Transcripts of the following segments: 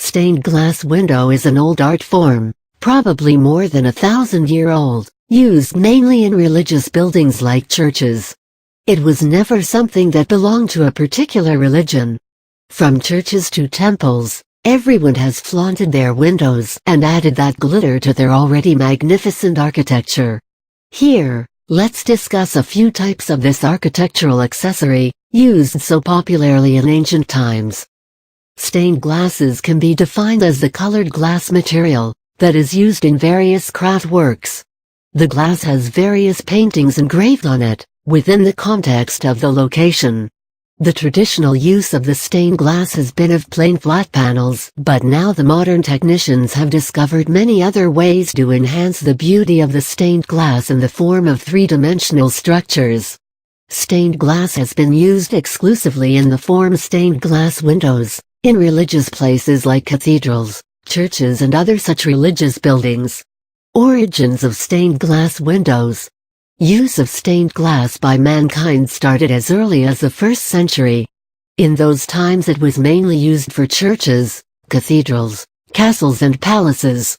Stained glass window is an old art form, probably more than 1,000-year-old, used mainly in religious buildings like churches. It was never something that belonged to a particular religion. From churches to temples, everyone has flaunted their windows and added that glitter to their already magnificent architecture. Here, let's discuss a few types of this architectural accessory, used so popularly in ancient times. Stained glasses can be defined as the colored glass material that is used in various craft works. The glass has various paintings engraved on it, within the context of the location. The traditional use of the stained glass has been of plain flat panels, but now the modern technicians have discovered many other ways to enhance the beauty of the stained glass in the form of three-dimensional structures. Stained glass has been used exclusively in the form stained glass windows, in religious places like cathedrals, churches and other such religious buildings. Origins of stained glass windows. Use of stained glass by mankind started as early as the 1st century. In those times it was mainly used for churches, cathedrals, castles and palaces.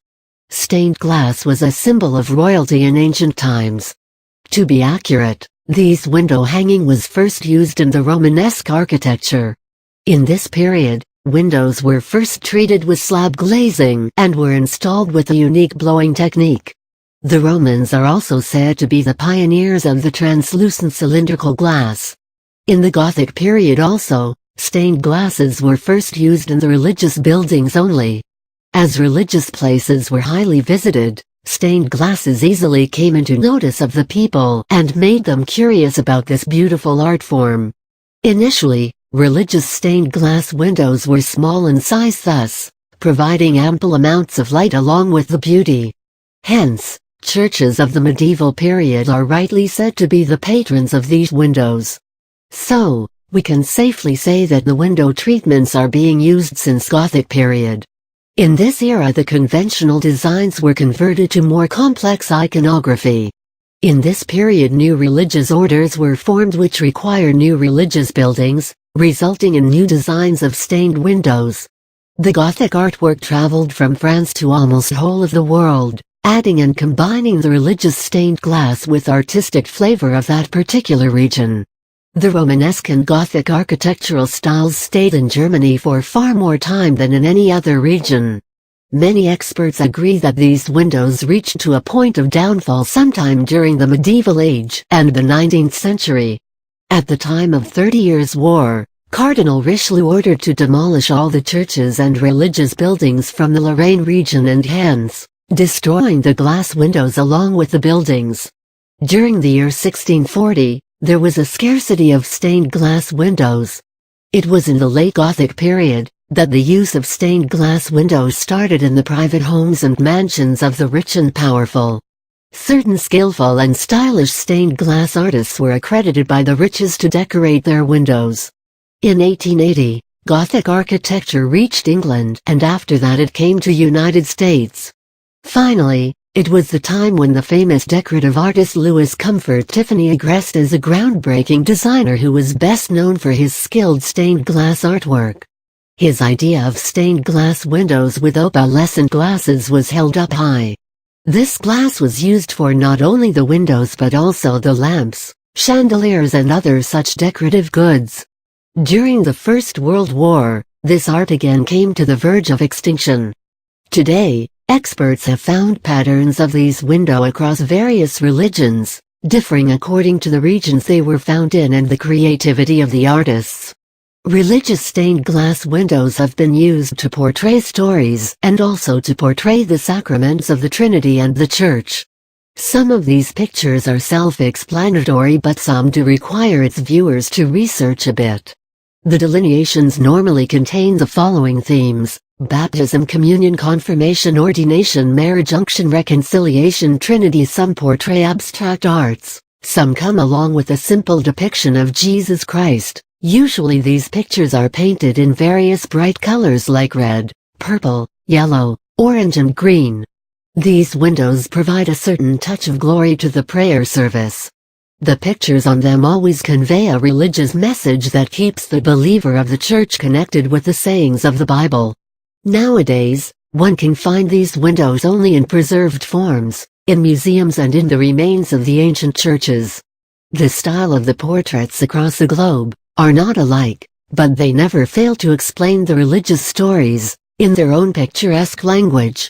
Stained glass was a symbol of royalty in ancient times. To be accurate, this window hanging was first used in the Romanesque architecture. In this period, windows were first treated with slab glazing and were installed with a unique blowing technique. The Romans are also said to be the pioneers of the translucent cylindrical glass. In the Gothic period also, stained glasses were first used in the religious buildings only. As religious places were highly visited, stained glasses easily came into notice of the people and made them curious about this beautiful art form. Initially, religious stained glass windows were small in size, thus providing ample amounts of light along with the beauty. Hence, churches of the medieval period are rightly said to be the patrons of these windows. So, we can safely say that the window treatments are being used since Gothic period. In this era the conventional designs were converted to more complex iconography. In this period new religious orders were formed which require new religious buildings, resulting in new designs of stained windows. The Gothic artwork traveled from France to almost the whole of the world, adding and combining the religious stained glass with artistic flavor of that particular region. The Romanesque and Gothic architectural styles stayed in Germany for far more time than in any other region. Many experts agree that these windows reached to a point of downfall sometime during the medieval age and the 19th century. At the time of 30 Years' War, Cardinal Richelieu ordered to demolish all the churches and religious buildings from the Lorraine region and hence, destroying the glass windows along with the buildings. During the year 1640, there was a scarcity of stained glass windows. It was in the late Gothic period that the use of stained glass windows started in the private homes and mansions of the rich and powerful. Certain skillful and stylish stained glass artists were accredited by the riches to decorate their windows. In 1880, Gothic architecture reached England and after that it came to United States. Finally, it was the time when the famous decorative artist Louis Comfort Tiffany egressed as a groundbreaking designer who was best known for his skilled stained glass artwork. His idea of stained glass windows with opalescent glasses was held up high. This glass was used for not only the windows but also the lamps, chandeliers and other such decorative goods. During the First World War, this art again came to the verge of extinction. Today, experts have found patterns of these windows across various religions, differing according to the regions they were found in and the creativity of the artists. Religious stained glass windows have been used to portray stories and also to portray the sacraments of the Trinity and the Church. Some of these pictures are self-explanatory but some do require its viewers to research a bit. The delineations normally contain the following themes: baptism, communion, confirmation, ordination, marriage, unction, reconciliation, Trinity. Some portray abstract arts, some come along with a simple depiction of Jesus Christ. Usually these pictures are painted in various bright colors like red, purple, yellow, orange and green. These windows provide a certain touch of glory to the prayer service. The pictures on them always convey a religious message that keeps the believer of the church connected with the sayings of the Bible. Nowadays, one can find these windows only in preserved forms, in museums and in the remains of the ancient churches. The style of the portraits across the globe are not alike, but they never fail to explain the religious stories, in their own picturesque language.